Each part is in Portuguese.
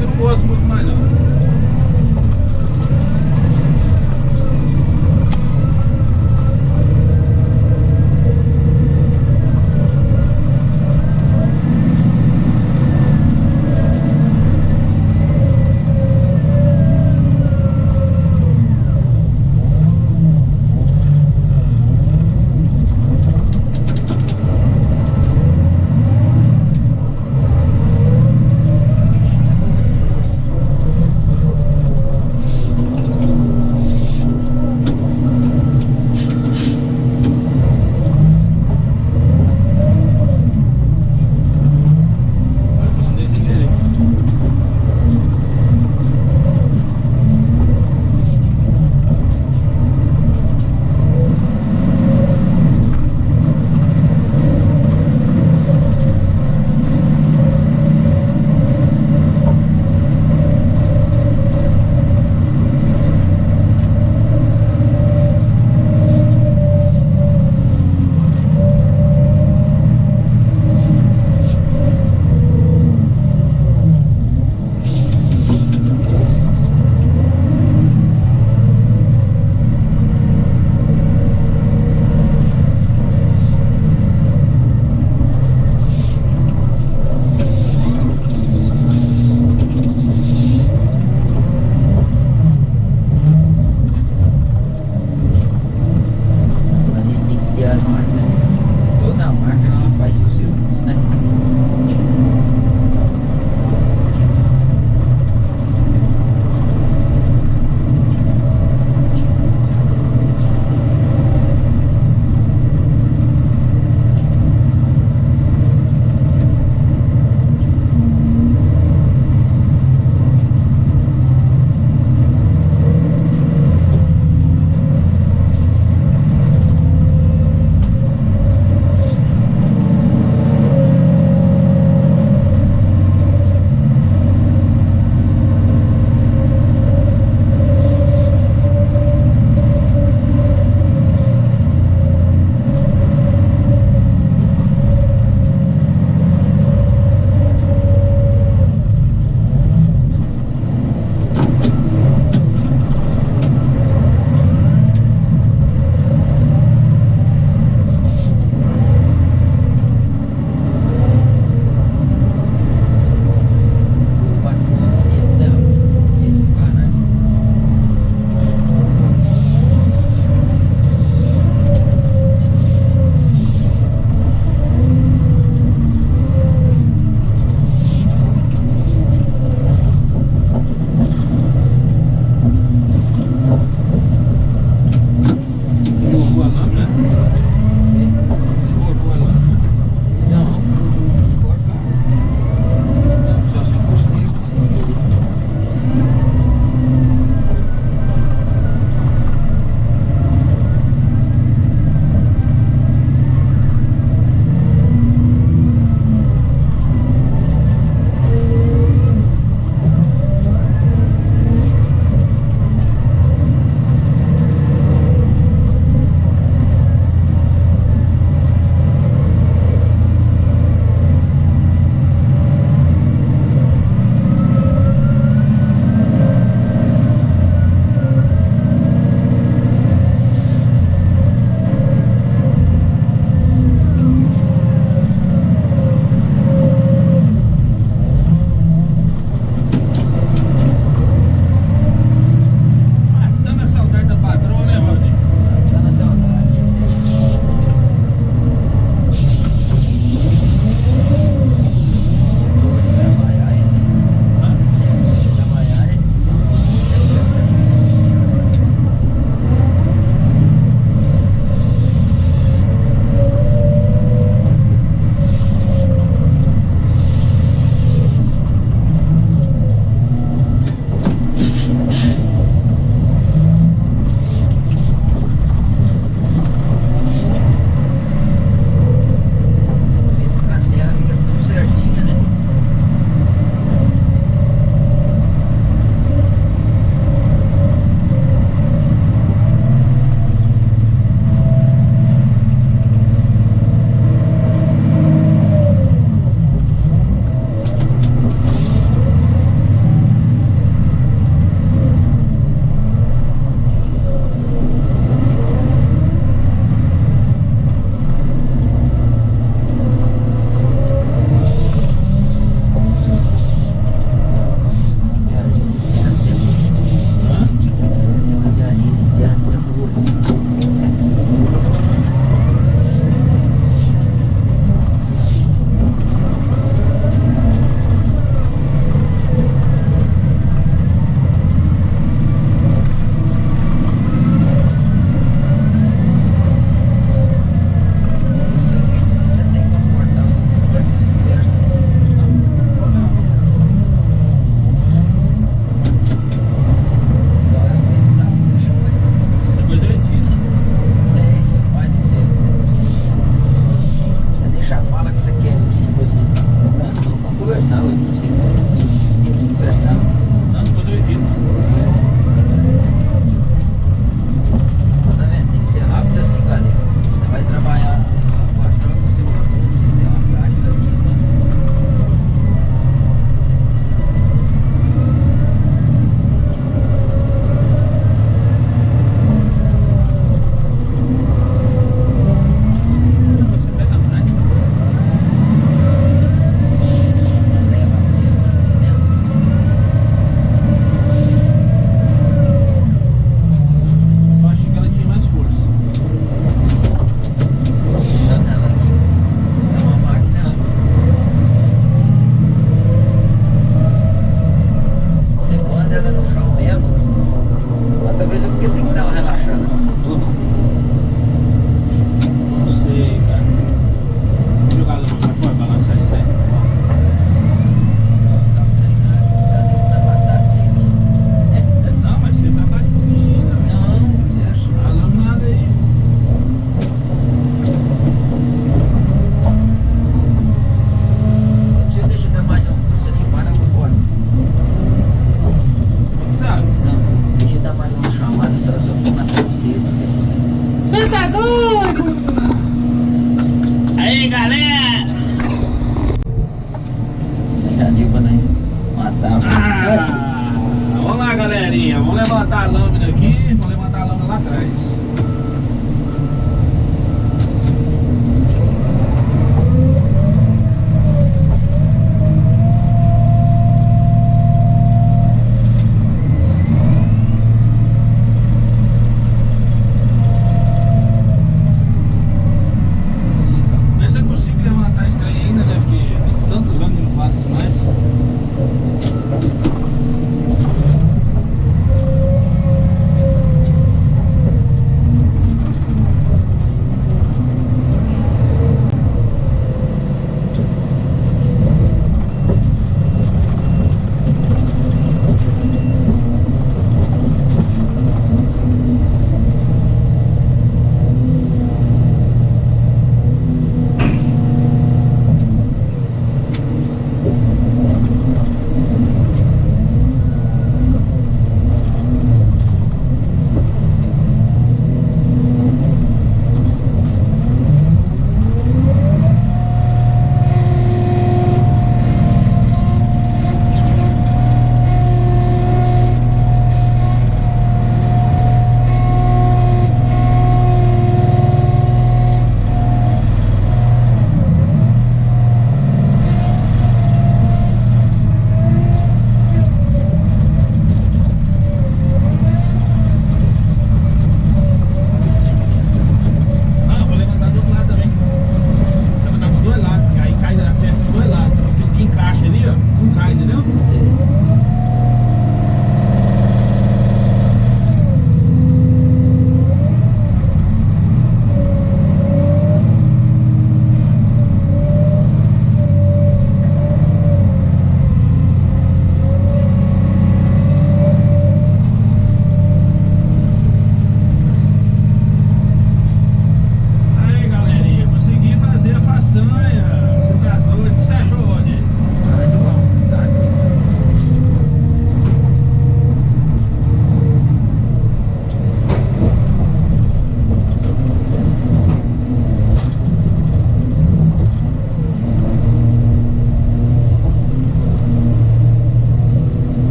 eu não gosto muito mais não.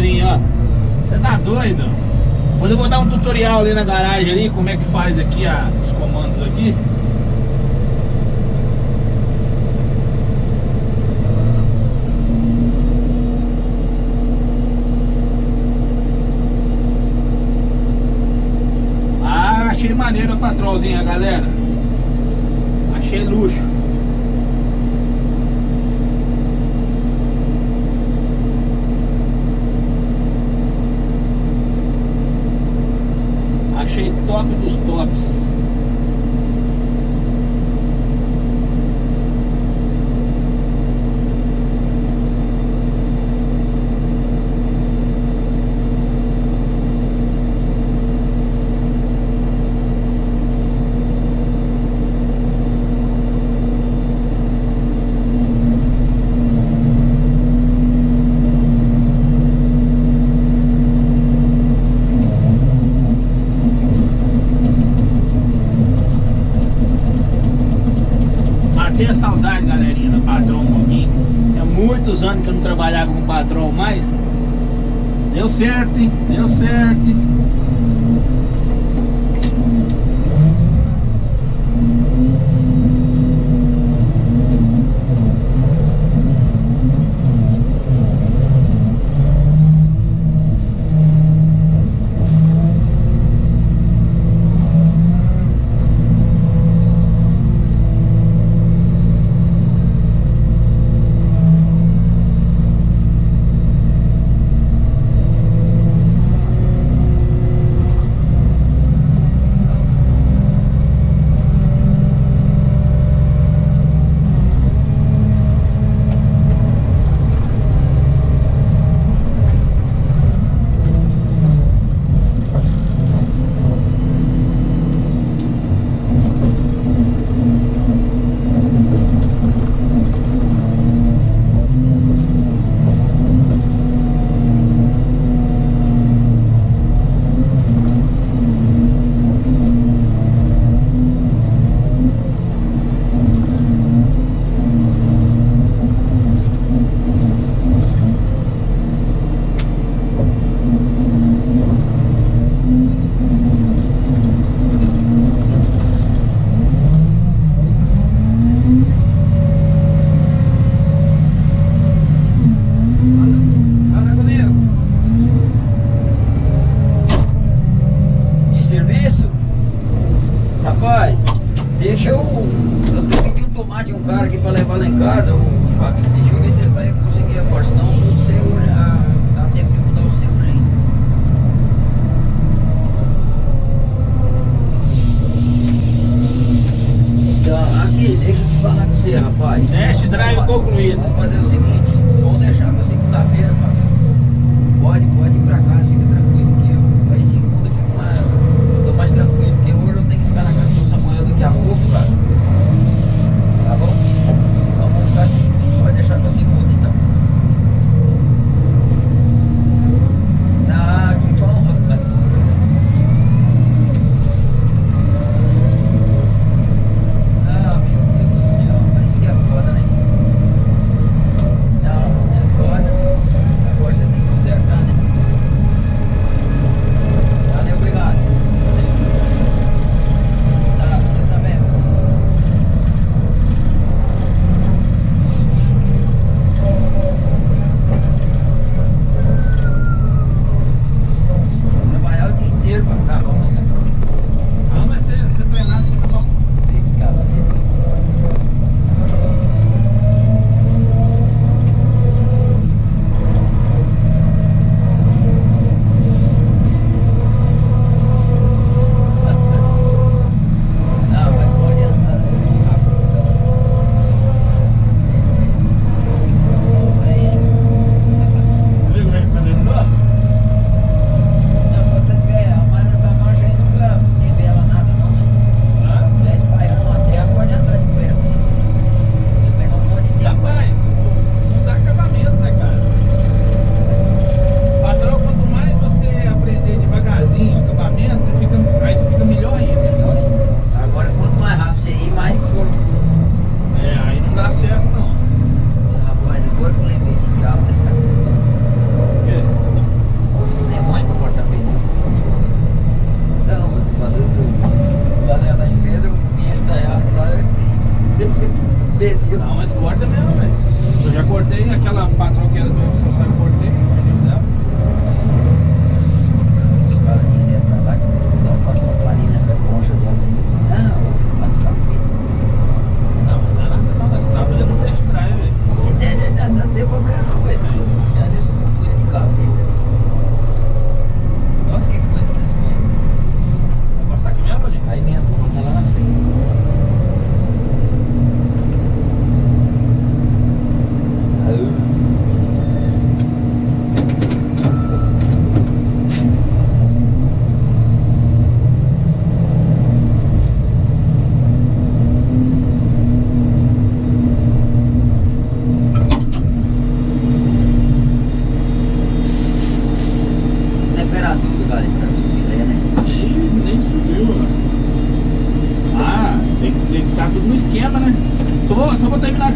galerinha, ó. Você tá doido? Depois eu vou dar um tutorial ali na garagem ali, como é que faz aqui os comandos aqui. Ah, achei maneiro a patrolzinha, galera. Achei luxo. Achei top dos tops. Matei a saudade, galerinha, da Patrol um pouquinho. Tinha muitos anos que eu não trabalhava com Patrol mais. Deu certo, hein? Deu certo, hein?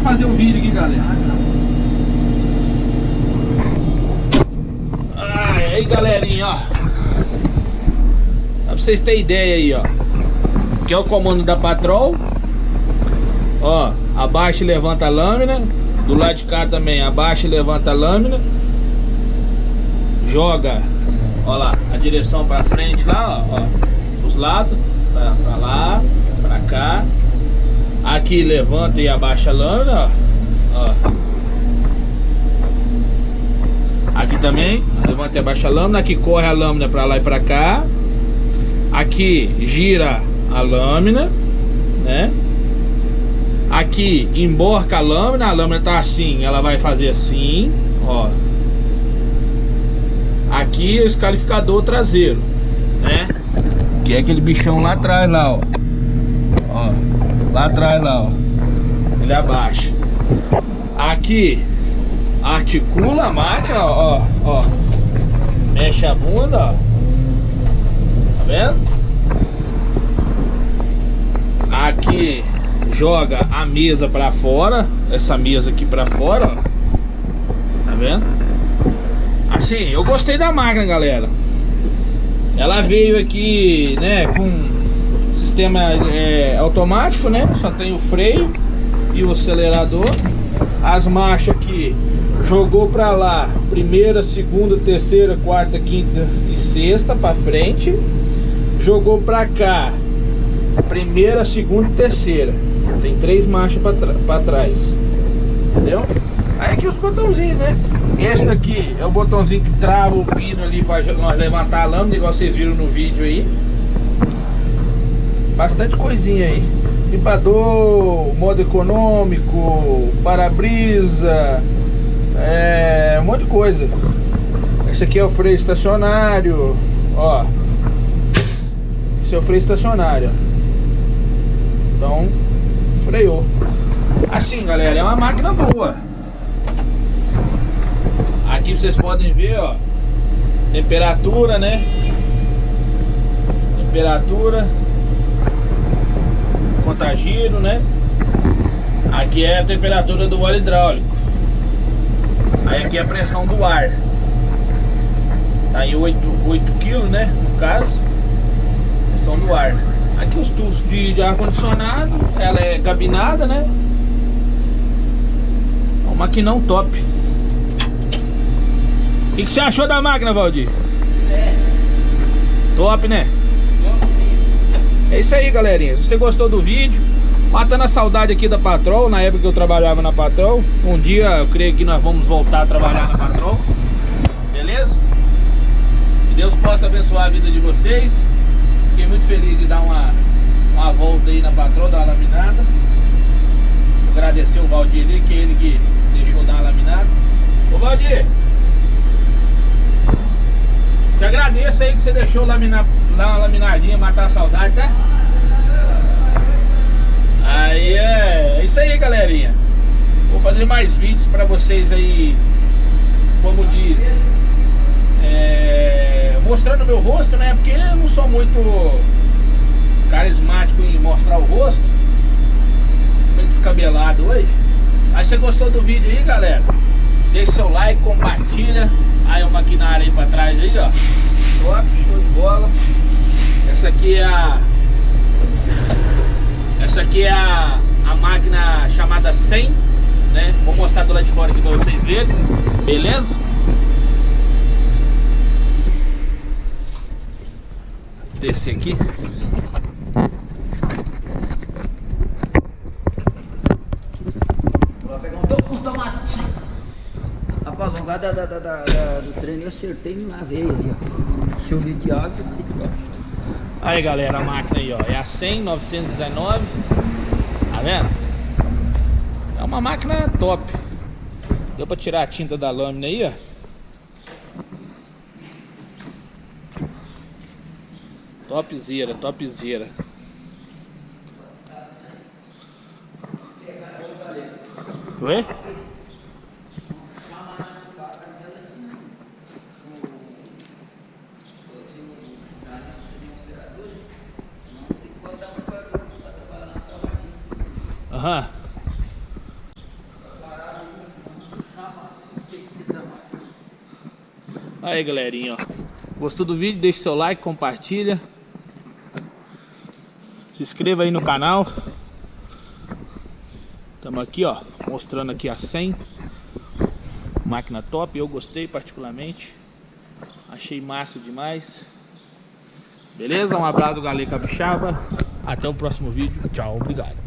fazer o vídeo aqui, galera. Aí, galerinha, ó. Pra vocês terem ideia aí, ó. Aqui é o comando da Patrol. Ó, abaixa e levanta a lâmina. Do lado de cá também, abaixa e levanta a lâmina. Joga, ó lá, a direção pra frente lá, ó. Os lados, pra lá, pra cá. Aqui levanta e abaixa a lâmina, ó. Aqui também, levanta e abaixa a lâmina. Aqui corre a lâmina pra lá e pra cá. Aqui gira a lâmina, né? Aqui emborca a lâmina tá assim, ela vai fazer assim, ó. Aqui é o escalificador traseiro, né? Que é aquele bichão lá atrás, lá, ó. Ó, lá atrás, lá, ó. Ele abaixa. Aqui articula a máquina, ó, ó. Mexe a bunda, ó. Tá vendo? Aqui joga a mesa pra fora. Essa mesa aqui pra fora, ó. Tá vendo? Assim, eu gostei da máquina, galera. Ela veio aqui, né, com sistema automático, né? Só tem o freio e o acelerador. As marchas aqui, jogou pra lá primeira, segunda, terceira, quarta, quinta e sexta pra frente. Jogou pra cá primeira, segunda e terceira. Tem 3 marchas pra trás. Entendeu? Aí aqui os botãozinhos, né? Esse daqui é o botãozinho que trava o pino ali pra nós levantar a lâmina, igual vocês viram no vídeo aí. Bastante coisinha aí. Limpador, modo econômico, para-brisa, um monte de coisa. Esse aqui é o freio estacionário, ó. Esse é o freio estacionário. Então, freou. Assim, galera, é uma máquina boa. Aqui vocês podem ver, ó, temperatura, né? Temperatura, contagiro, né? Aqui é a temperatura do óleo hidráulico. Aí aqui é a pressão do ar. Tá em 8 kg, né? No caso, pressão do ar. Aqui os tubos de ar-condicionado. Ela é cabinada, né? É um maquinão top. O que você achou da máquina, Valdir? Top, né? É isso aí, galerinha. Se você gostou do vídeo, matando a saudade aqui da Patrol, na época que eu trabalhava na Patrol. Um dia eu creio que nós vamos voltar a trabalhar na Patrol. Beleza? Que Deus possa abençoar a vida de vocês. Fiquei muito feliz de dar uma volta aí na Patrol, dar uma laminada. Agradecer o Valdir ali, que é ele que deixou dar uma laminada. Ô Valdir, te agradeço aí que você deixou dar uma laminadinha, matar a saudade, tá? Aí é isso aí, galerinha. Vou fazer mais vídeos pra vocês aí, como diz, mostrando meu rosto, né? Porque eu não sou muito carismático em mostrar o rosto. Meio descabelado hoje. Mas se você gostou do vídeo aí, galera, deixa seu like, compartilha. Aí o maquinário aí pra trás aí, ó. Top, show de bola. Essa aqui é a máquina chamada 100, né? Vou mostrar do lado de fora aqui pra vocês verem. Beleza? Descer aqui. Vou pegar um tomatinho. Rapaz, no lugar do treino eu acertei na veia ali, ó. Chuva de água. Aí, galera, a máquina aí, ó. É a 100 919. Tá vendo? É uma máquina top. Deu pra tirar a tinta da lâmina aí, ó. Topzera, topzera. Oi? Aham. Aí, galerinha, ó. Gostou do vídeo? Deixe seu like, compartilha. Se inscreva aí no canal. Estamos aqui, ó, mostrando aqui a 100. Máquina top, eu gostei particularmente. Achei massa demais. Beleza? Um abraço do Galê Capixaba. Até o próximo vídeo. Tchau, obrigado.